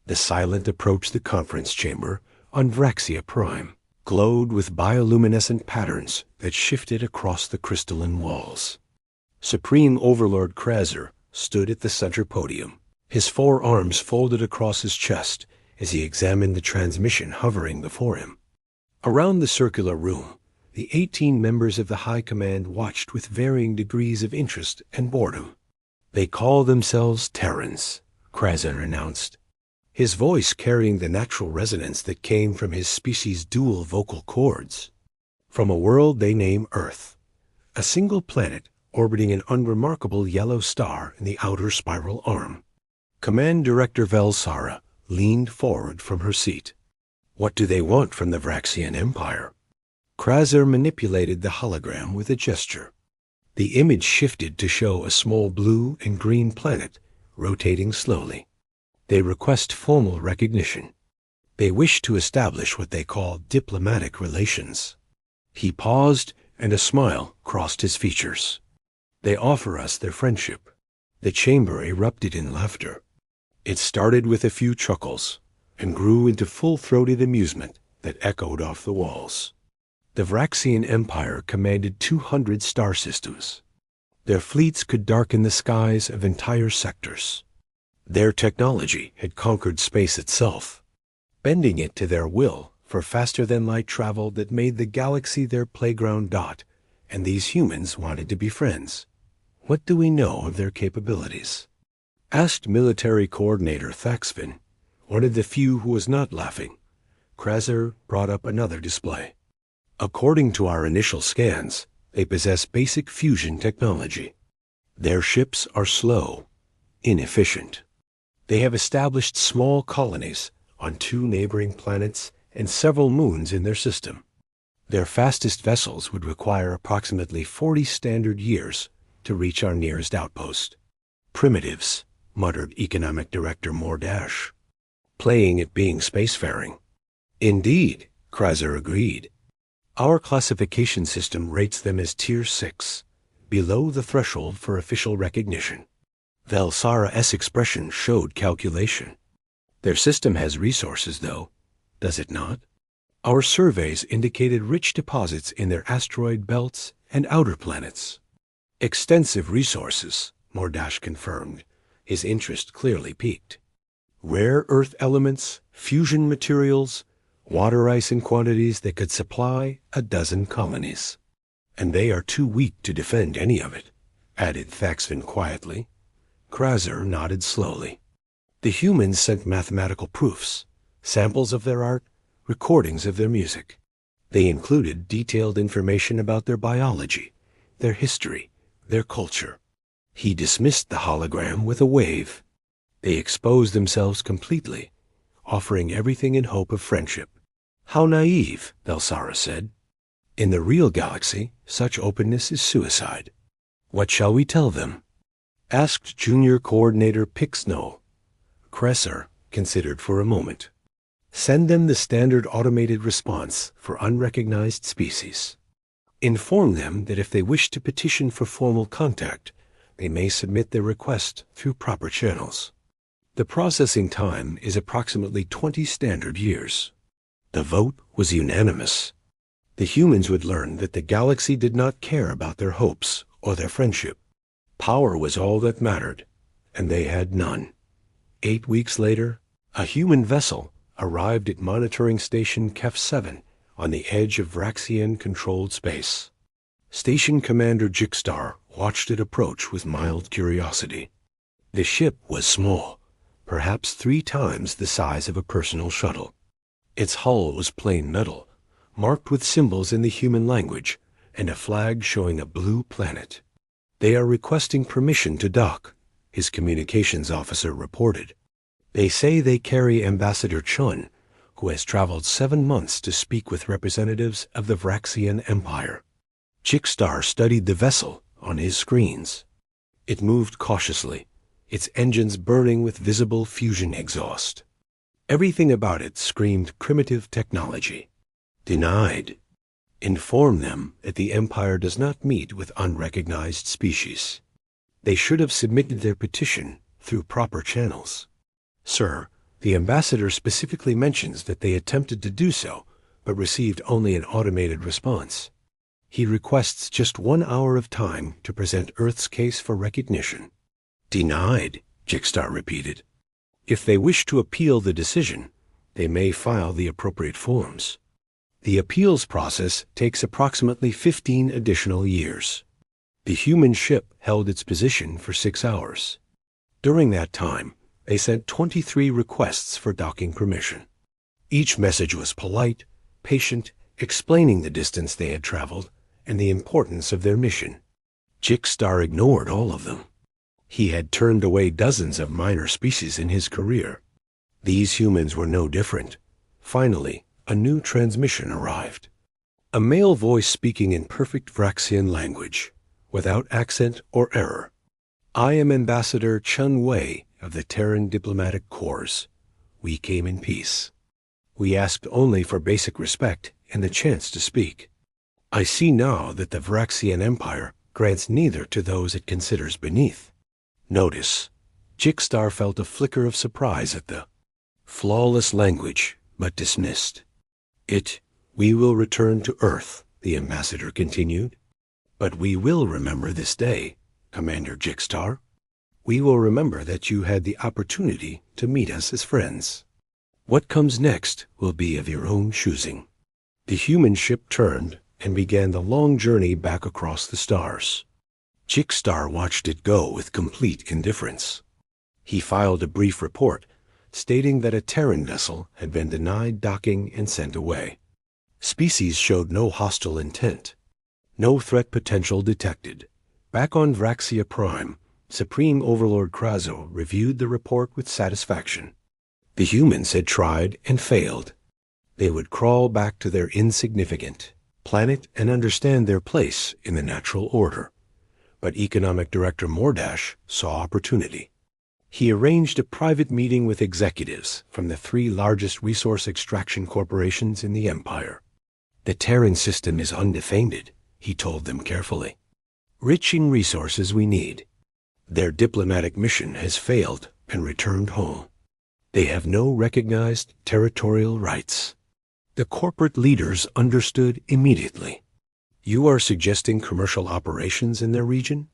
The silent approached the conference chamber on Vraxia Prime, glowed with bioluminescent patterns that shifted across the crystalline walls. Supreme Overlord Krazer stood at the center podium, his 4 arms folded across his chest as he examined the transmission hovering before him. Around the circular room, the 18 members of the High Command watched with varying degrees of interest and boredom. "They call themselves Terrans," Krazer announced, his voice carrying the natural resonance that came from his species' dual vocal cords. "From a world they name Earth, a single planet orbiting an unremarkable yellow star in the outer spiral arm." Command Director Velsara leaned forward from her seat. "What do they want from the Vraxian Empire?" Krazer manipulated the hologram with a gesture. The image shifted to show a small blue and green planet rotating slowly. "They request formal recognition. They wish to establish what they call diplomatic relations." He paused, and a smile crossed his features. "They offer us their friendship." The chamber erupted in laughter. It started with a few chuckles and grew into full-throated amusement that echoed off the walls. The Vraxian Empire commanded 200 star systems. Their fleets could darken the skies of entire sectors. Their technology had conquered space itself, bending it to their will for faster-than-light travel that made the galaxy their playground dot, and these humans wanted to be friends. "What do we know of their capabilities?" asked Military Coordinator Thaxvin, one of the few who was not laughing. Krazer brought up another display. "According to our initial scans, they possess basic fusion technology. Their ships are slow, inefficient. They have established small colonies on 2 neighboring planets and several moons in their system. Their fastest vessels would require approximately 40 standard years to reach our nearest outpost." "Primitives," muttered Economic Director Mordash, "playing at being spacefaring." "Indeed," Krazer agreed. "Our classification system rates them as Tier 6, below the threshold for official recognition." Velsara's expression showed calculation. "Their system has resources, though, does it not? Our surveys indicated rich deposits in their asteroid belts and outer planets." "Extensive resources," Mordash confirmed, his interest clearly piqued. "Rare earth elements, fusion materials, water ice in quantities that could supply a dozen colonies. And they are too weak to defend any of it," added Thaxvin quietly. Krazer nodded slowly. "The humans sent mathematical proofs, samples of their art, recordings of their music. They included detailed information about their biology, their history, their culture." He dismissed the hologram with a wave. "They exposed themselves completely, offering everything in hope of friendship." "How naive," Velsara said. "In the real galaxy, such openness is suicide." "What shall we tell them?" asked Junior Coordinator Pixno. Krazer considered for a moment. "Send them the standard automated response for unrecognized species. Inform them that if they wish to petition for formal contact, they may submit their request through proper channels. The processing time is approximately 20 standard years." The vote was unanimous. The humans would learn that the galaxy did not care about their hopes or their friendship. Power was all that mattered, and they had none. 8 weeks later, a human vessel arrived at monitoring station Kef 7 on the edge of Vraxian-controlled space. Station Commander Jikstar watched it approach with mild curiosity. The ship was small, perhaps 3 times the size of a personal shuttle. Its hull was plain metal, marked with symbols in the human language, and a flag showing a blue planet. "They are requesting permission to dock," his communications officer reported. "They say they carry Ambassador Chun, who has traveled 7 months to speak with representatives of the Vraxian Empire." Jikstar studied the vessel on his screens. It moved cautiously, its engines burning with visible fusion exhaust. Everything about it screamed primitive technology. "Denied. Inform them that the Empire does not meet with unrecognized species. They should have submitted their petition through proper channels." "Sir, The ambassador specifically mentions that they attempted to do so, but received only an automated response. He requests just 1 hour of time to present Earth's case for recognition. Denied, Jixstar repeated. If they wish to appeal the decision, they may file the appropriate forms. The appeals process takes approximately 15 additional years. The human ship held its position for 6 hours. During that time, they sent 23 requests for docking permission. Each message was polite, patient, explaining the distance they had traveled and the importance of their mission. Jixstar ignored all of them. He had turned away dozens of minor species in his career. These humans were no different. Finally, a new transmission arrived. A male voice speaking in perfect Vraxian language, without accent or error. I am Ambassador Chun Wei of the Terran Diplomatic Corps. We came in peace. We asked only for basic respect and the chance to speak. I see now that the Vraxian Empire grants neither to those it considers beneath. Notice, Jixstar felt a flicker of surprise at the flawless language, but dismissed. We will return to Earth, the ambassador continued. But we will remember this day, Commander Jixstar. We will remember that you had the opportunity to meet us as friends. What comes next will be of your own choosing. The human ship turned and began the long journey back across the stars. Jixstar watched it go with complete indifference. He filed a brief report stating that a Terran vessel had been denied docking and sent away. Species showed no hostile intent. No threat potential detected. Back on Vraxia Prime, Supreme Overlord Krazo reviewed the report with satisfaction. The humans had tried and failed. They would crawl back to their insignificant planet and understand their place in the natural order. But Economic Director Mordash saw opportunity. He arranged a private meeting with executives from the 3 largest resource extraction corporations in the Empire. The Terran system is undefended, he told them carefully. Rich in resources we need. Their diplomatic mission has failed and returned home. They have no recognized territorial rights. The corporate leaders understood immediately. You are suggesting commercial operations in their region?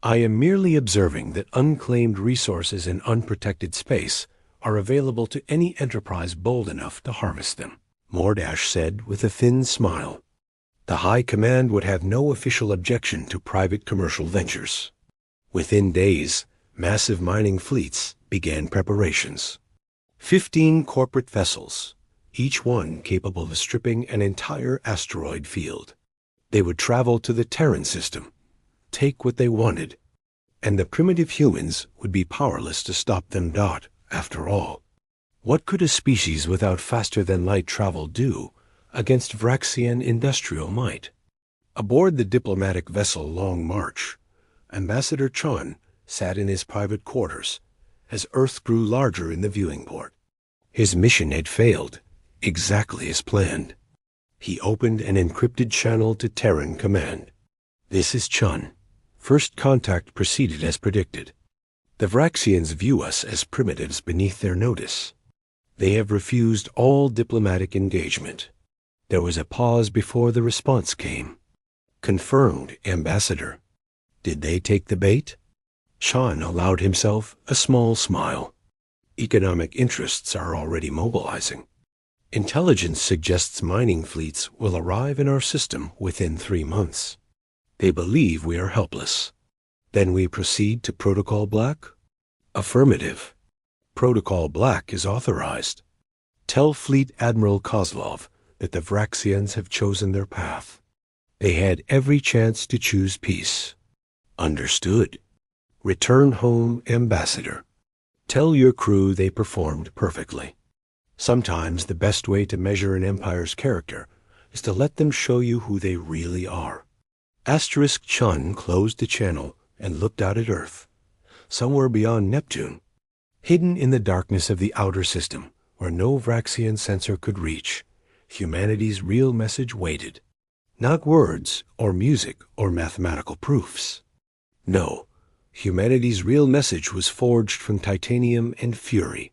I am merely observing that unclaimed resources in unprotected space are available to any enterprise bold enough to harvest them, Mordash said with a thin smile. The High Command would have no official objection to private commercial ventures. Within days, massive mining fleets began preparations. 15 corporate vessels, each one capable of stripping an entire asteroid field. They would travel to the Terran system, take what they wanted, and the primitive humans would be powerless to stop them. After all, what could a species without faster-than-light travel do against Vraxian industrial might? Aboard the diplomatic vessel Long March, Ambassador Chun sat in his private quarters as Earth grew larger in the viewing port. His mission had failed, exactly as planned. He opened an encrypted channel to Terran Command. This is Chun. First contact proceeded as predicted. The Vraxians view us as primitives beneath their notice. They have refused all diplomatic engagement. There was a pause before the response came. Confirmed, Ambassador. Did they take the bait? Chun allowed himself a small smile. Economic interests are already mobilizing. Intelligence suggests mining fleets will arrive in our system within 3 months. They believe we are helpless. Then we proceed to Protocol Black? Affirmative. Protocol Black is authorized. Tell Fleet Admiral Kozlov that the Vraxians have chosen their path. They had every chance to choose peace. Understood. Return home, Ambassador. Tell your crew they performed perfectly. Sometimes the best way to measure an empire's character is to let them show you who they really are. Asterisk Chun closed the channel and looked out at Earth. Somewhere beyond Neptune, hidden in the darkness of the outer system, where no Vraxian sensor could reach, humanity's real message waited. Not words or music or mathematical proofs. No, humanity's real message was forged from titanium and fury.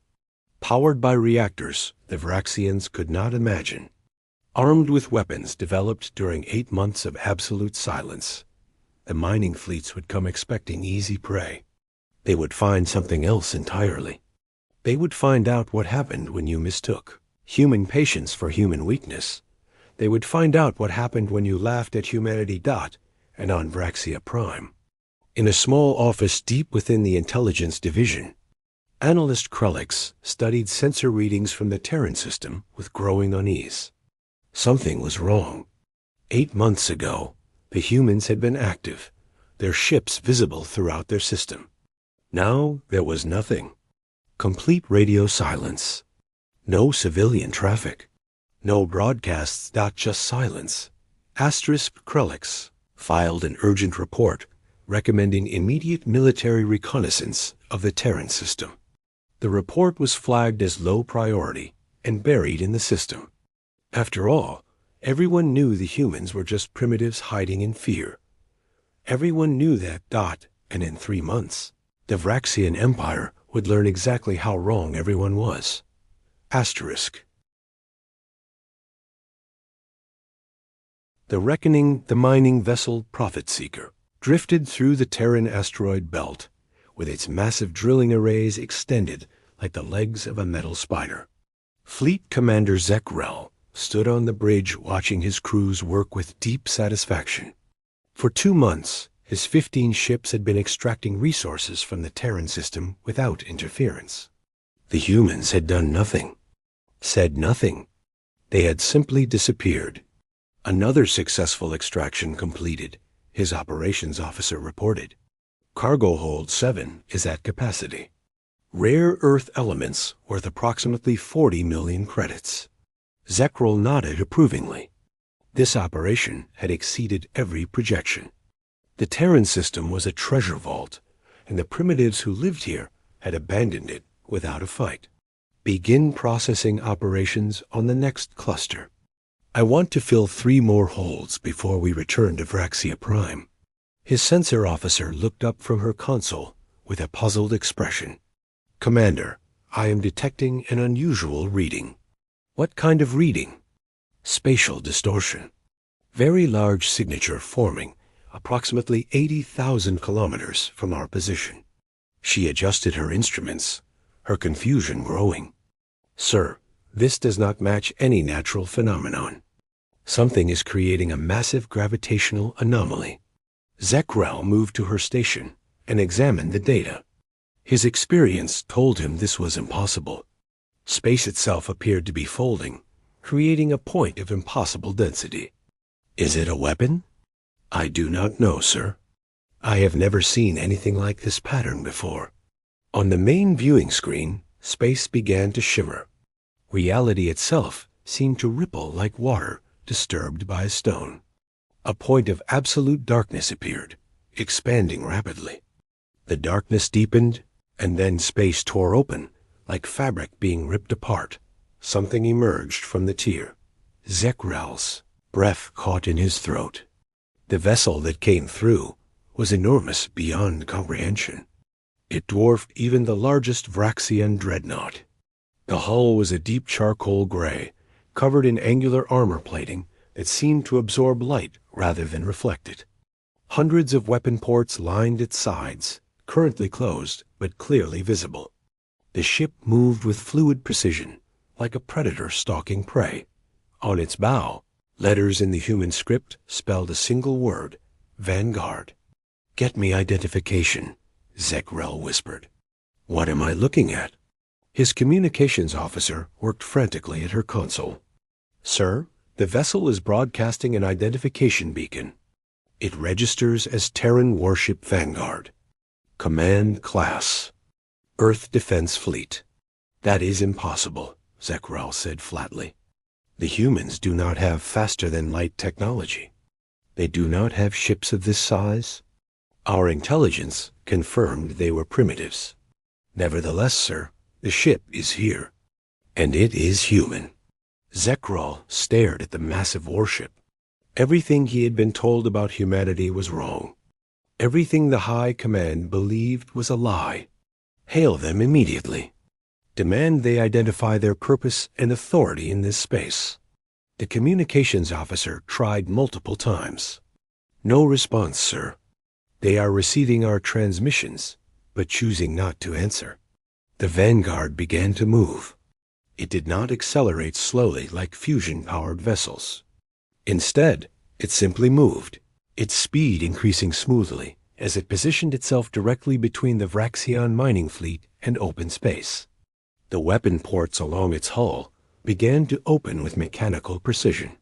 powered by reactors the Vraxians could not imagine, armed with weapons developed during 8 months of absolute silence. The mining fleets would come expecting easy prey. They would find something else entirely. They would find out what happened when you mistook human patience for human weakness. They would find out what happened when you laughed at humanity. And on Vraxia Prime. In a small office deep within the intelligence division, analyst Krellix studied sensor readings from the Terran system with growing unease. Something was wrong. 8 months ago, the humans had been active, their ships visible throughout their system. Now there was nothing. Complete radio silence. No civilian traffic. No broadcasts. Just silence. Asterisk Krellix filed an urgent report recommending immediate military reconnaissance of the Terran system. The report was flagged as low priority and buried in the system. After all, everyone knew the humans were just primitives hiding in fear. Everyone knew that. And in 3 months, the Vraxian Empire would learn exactly how wrong everyone was. Asterisk. The Reckoning, the mining vessel Profit Seeker, drifted through the Terran asteroid belt, with its massive drilling arrays extended like the legs of a metal spider. Fleet Commander Zekrel stood on the bridge watching his crews work with deep satisfaction. For 2 months, his 15 ships had been extracting resources from the Terran system without interference. The humans had done nothing, said nothing. They had simply disappeared. Another successful extraction completed, his operations officer reported. Cargo hold 7 is at capacity. Rare earth elements worth approximately 40 million credits. Zekrel nodded approvingly. This operation had exceeded every projection. The Terran system was a treasure vault, and the primitives who lived here had abandoned it without a fight. Begin processing operations on the next cluster. I want to fill 3 more holds before we return to Vraxia Prime. His sensor officer looked up from her console with a puzzled expression. Commander, I am detecting an unusual reading. What kind of reading? Spatial distortion. Very large signature forming approximately 80,000 kilometers from our position. She adjusted her instruments, her confusion growing. Sir, this does not match any natural phenomenon. Something is creating a massive gravitational anomaly. Zekrel moved to her station and examined the data. His experience told him this was impossible. Space itself appeared to be folding, creating a point of impossible density. Is it a weapon? I do not know, sir. I have never seen anything like this pattern before. On the main viewing screen, space began to shimmer. Reality itself seemed to ripple like water disturbed by a stone. A point of absolute darkness appeared, expanding rapidly. The darkness deepened, and then space tore open, like fabric being ripped apart. Something emerged from the tier. Zekrel's breath caught in his throat. The vessel that came through was enormous beyond comprehension. It dwarfed even the largest Vraxian dreadnought. The hull was a deep charcoal gray, covered in angular armor plating that seemed to absorb light rather than reflect it. Hundreds of weapon ports lined its sides, currently closed but clearly visible. The ship moved with fluid precision, like a predator stalking prey. On its bow, letters in the human script spelled a single word, Vanguard. Get me identification, Zekrel whispered. What am I looking at? His communications officer worked frantically at her console. Sir, the vessel is broadcasting an identification beacon. It registers as Terran Warship Vanguard. Command Class. Earth Defense Fleet. That is impossible, Zekrel said flatly. The humans do not have faster-than-light technology. They do not have ships of this size. Our intelligence confirmed they were primitives. Nevertheless, sir, the ship is here. And it is human. Zekrel stared at the massive warship. Everything he had been told about humanity was wrong. Everything the High Command believed was a lie. Hail them immediately. Demand they identify their purpose and authority in this space. The communications officer tried multiple times. No response, sir. They are receiving our transmissions, but choosing not to answer. The Vanguard began to move. It did not accelerate slowly like fusion-powered vessels. Instead, it simply moved, its speed increasing smoothly as it positioned itself directly between the Vraxian mining fleet and open space. The weapon ports along its hull began to open with mechanical precision.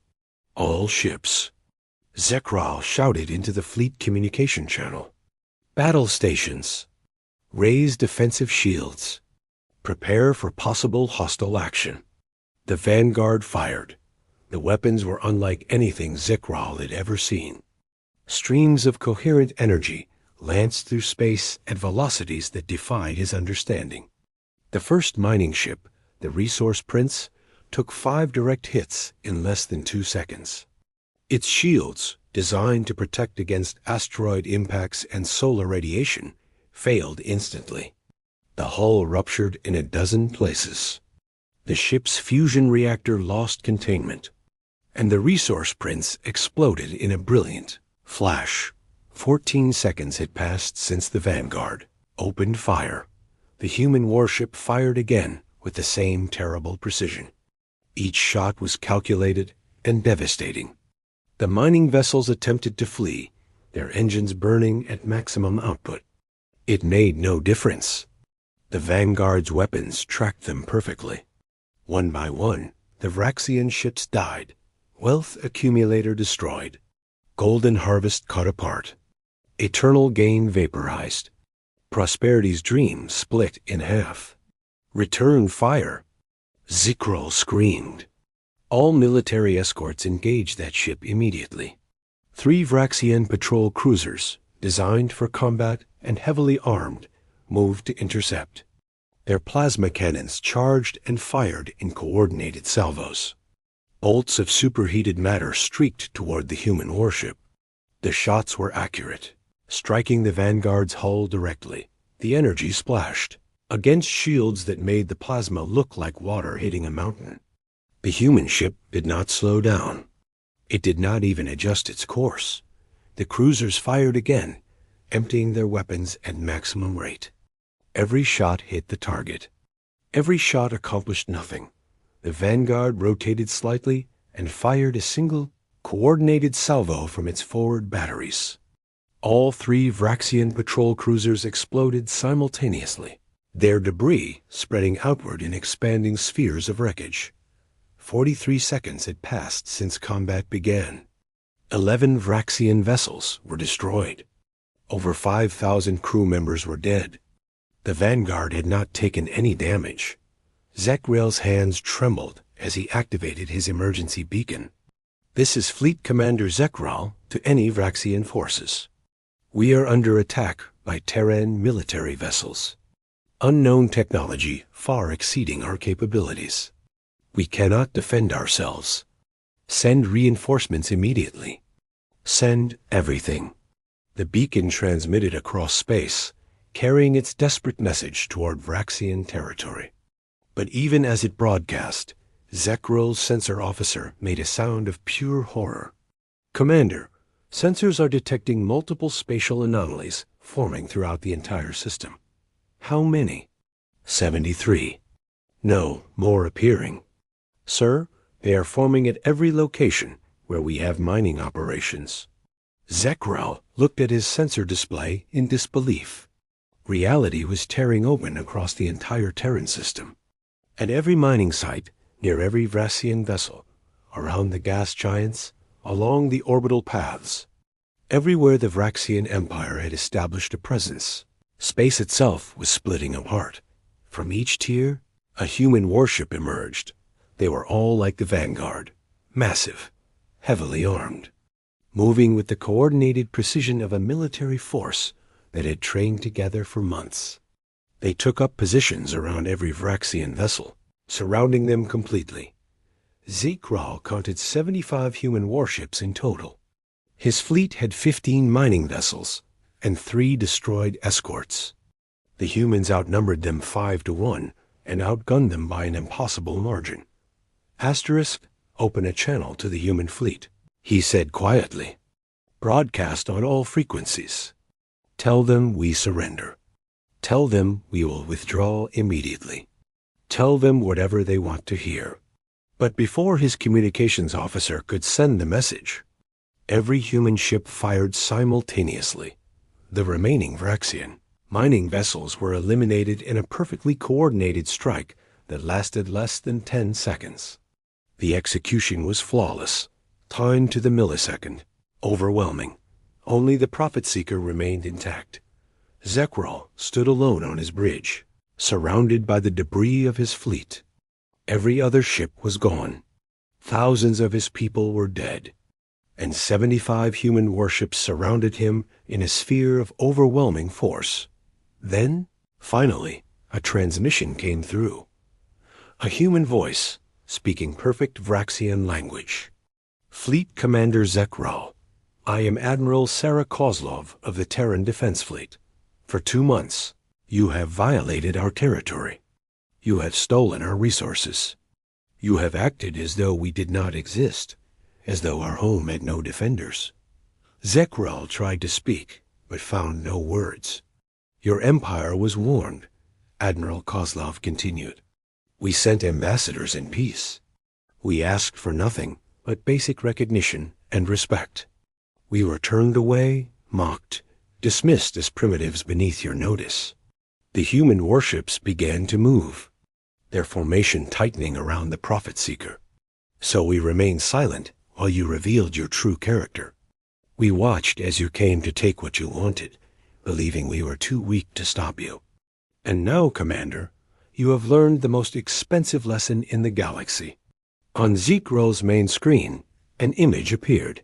All ships. Zekral shouted into the fleet communication channel. Battle stations. Raise defensive shields. Prepare for possible hostile action. The Vanguard fired. The weapons were unlike anything Zekral had ever seen. Streams of coherent energy lanced through space at velocities that defied his understanding. The first mining ship, the Resource Prince, took 5 direct hits in less than 2 seconds. Its shields, designed to protect against asteroid impacts and solar radiation, failed instantly. The hull ruptured in a dozen places. The ship's fusion reactor lost containment, and the Resource Prince exploded in a brilliant flash. 14 seconds had passed since the Vanguard opened fire. The human warship fired again with the same terrible precision. Each shot was calculated and devastating. The mining vessels attempted to flee, their engines burning at maximum output. It made no difference. The Vanguard's weapons tracked them perfectly. One by one, the Vraxian ships died, wealth accumulator destroyed, golden harvest cut apart, eternal gain vaporized, prosperity's dream split in half. Return fire. Zekral screamed. All military escorts engaged that ship immediately. 3 Vraxian patrol cruisers, designed for combat and heavily armed, moved to intercept. Their plasma cannons charged and fired in coordinated salvos. Bolts of superheated matter streaked toward the human warship. The shots were accurate, striking the Vanguard's hull directly. The energy splashed against shields that made the plasma look like water hitting a mountain. The human ship did not slow down. It did not even adjust its course. The cruisers fired again, emptying their weapons at maximum rate. Every shot hit the target. Every shot accomplished nothing. The Vanguard rotated slightly and fired a single, coordinated salvo from its forward batteries. All 3 Vraxian patrol cruisers exploded simultaneously, their debris spreading outward in expanding spheres of wreckage. 43 seconds had passed since combat began. 11 Vraxian vessels were destroyed. Over 5,000 crew members were dead. The Vanguard had not taken any damage. Zekral's hands trembled as he activated his emergency beacon. This is Fleet Commander Zekral to any Vraxian forces. We are under attack by Terran military vessels. Unknown technology far exceeding our capabilities. We cannot defend ourselves. Send reinforcements immediately. Send everything. The beacon transmitted across space, carrying its desperate message toward Vraxian territory. But even as it broadcast, Zekral's sensor officer made a sound of pure horror. Commander, sensors are detecting multiple spatial anomalies forming throughout the entire system. How many? 73. No, more appearing. Sir, they are forming at every location where we have mining operations. Zekral looked at his sensor display in disbelief. Reality was tearing open across the entire Terran system. At every mining site, near every Vraxian vessel, around the gas giants, along the orbital paths. Everywhere the Vraxian Empire had established a presence, space itself was splitting apart. From each tier, a human warship emerged. They were all like the Vanguard, massive, heavily armed, moving with the coordinated precision of a military force that had trained together for months. They took up positions around every Vraxian vessel, surrounding them completely. Zekral counted 75 human warships in total. His fleet had 15 mining vessels and 3 destroyed escorts. The humans outnumbered them 5 to 1, and outgunned them by an impossible margin. Asterisk, open a channel to the human fleet, he said quietly. Broadcast on all frequencies. Tell them we surrender. Tell them we will withdraw immediately. Tell them whatever they want to hear. But before his communications officer could send the message, every human ship fired simultaneously. The remaining Vraxian mining vessels were eliminated in a perfectly coordinated strike that lasted less than 10 seconds. The execution was flawless, timed to the millisecond, overwhelming. Only the Prophet Seeker remained intact. Zekral stood alone on his bridge, surrounded by the debris of his fleet. Every other ship was gone. Thousands of his people were dead, and 75 human warships surrounded him in a sphere of overwhelming force. Then, finally, a transmission came through. A human voice, speaking perfect Vraxian language. Fleet Commander Zekral, I am Admiral Sarah Kozlov of the Terran Defense Fleet. For 2 months, you have violated our territory. You have stolen our resources. You have acted as though we did not exist, as though our home had no defenders. Zekral tried to speak, but found no words. Your empire was warned, Admiral Kozlov continued. We sent ambassadors in peace. We asked for nothing but basic recognition and respect. We were turned away, mocked, dismissed as primitives beneath your notice. The human warships began to move, their formation tightening around the Prophet Seeker. So we remained silent while you revealed your true character. We watched as you came to take what you wanted, believing we were too weak to stop you. And now, Commander, you have learned the most expensive lesson in the galaxy. On Zekral's main screen, an image appeared.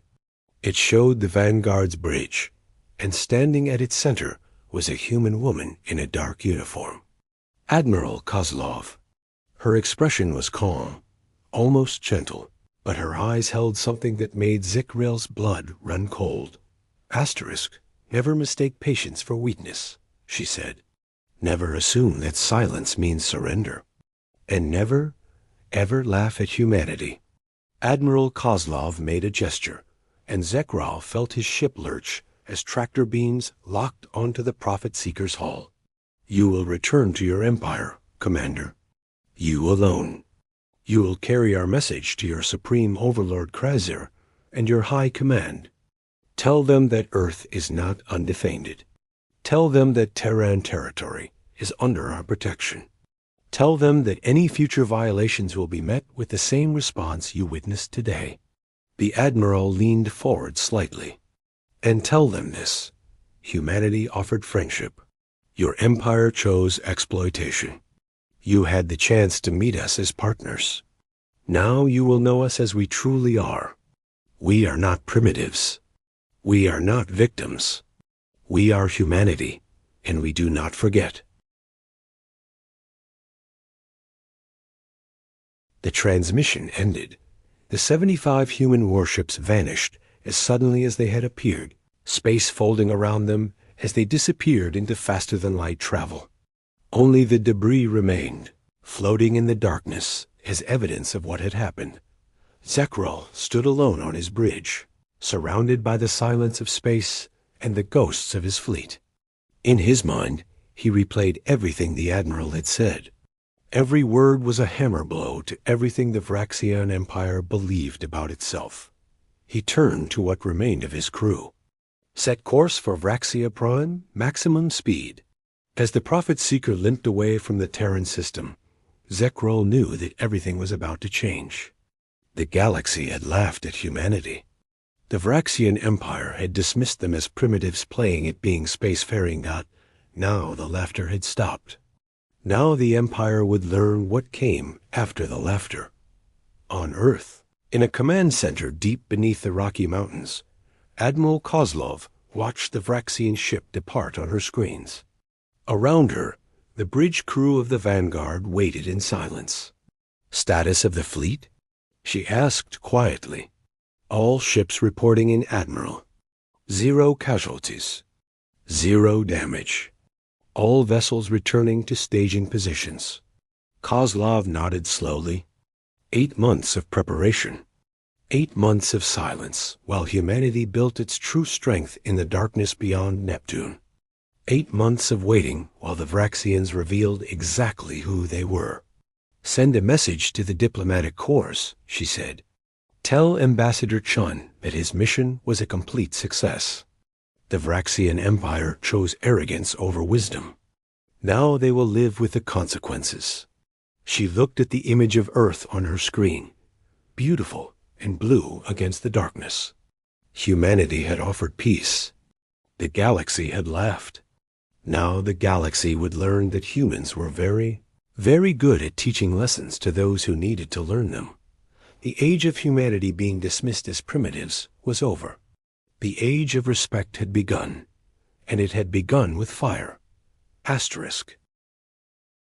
It showed the Vanguard's bridge, and standing at its center was a human woman in a dark uniform. Admiral Kozlov. Her expression was calm, almost gentle, but her eyes held something that made Zekral's blood run cold. Asterisk, never mistake patience for weakness, she said. Never assume that silence means surrender. And never, ever laugh at humanity. Admiral Kozlov made a gesture, and Zekral felt his ship lurch as tractor beams locked onto the Prophet Seeker's hull. You will return to your empire, Commander. You alone. You will carry our message to your Supreme Overlord Krazir and your High Command. Tell them that Earth is not undefended. Tell them that Terran territory is under our protection. Tell them that any future violations will be met with the same response you witnessed today. The Admiral leaned forward slightly. And tell them this. Humanity offered friendship. Your empire chose exploitation. You had the chance to meet us as partners. Now you will know us as we truly are. We are not primitives. We are not victims. We are humanity, and we do not forget. The transmission ended. The 75 human warships vanished as suddenly as they had appeared, space folding around them as they disappeared into faster-than-light travel. Only the debris remained, floating in the darkness as evidence of what had happened. Zekral stood alone on his bridge, surrounded by the silence of space and the ghosts of his fleet. In his mind, he replayed everything the Admiral had said. Every word was a hammer blow to everything the Vraxian Empire believed about itself. He turned to what remained of his crew. Set course for Vraxia Prime, maximum speed. As the Prophet Seeker limped away from the Terran system, Zekral knew that everything was about to change. The galaxy had laughed at humanity. The Vraxian Empire had dismissed them as primitives playing at being spacefaring god. Now the laughter had stopped. Now the Empire would learn what came after the laughter. On Earth, in a command center deep beneath the Rocky Mountains, Admiral Kozlov watched the Vraxian ship depart on her screens. Around her, the bridge crew of the Vanguard waited in silence. Status of the fleet? She asked quietly. All ships reporting in Admiral. 0 casualties. 0 damage. All vessels returning to staging positions. Kozlov nodded slowly. 8 months of preparation. 8 months of silence, while humanity built its true strength in the darkness beyond Neptune. 8 months of waiting while the Vraxians revealed exactly who they were. Send a message to the diplomatic corps, she said. Tell Ambassador Chun that his mission was a complete success. The Vraxian Empire chose arrogance over wisdom. Now they will live with the consequences. She looked at the image of Earth on her screen, beautiful and blue against the darkness. Humanity had offered peace. The galaxy had laughed. Now the galaxy would learn that humans were very, very good at teaching lessons to those who needed to learn them. The age of humanity being dismissed as primitives was over. The age of respect had begun, and it had begun with fire. Asterisk.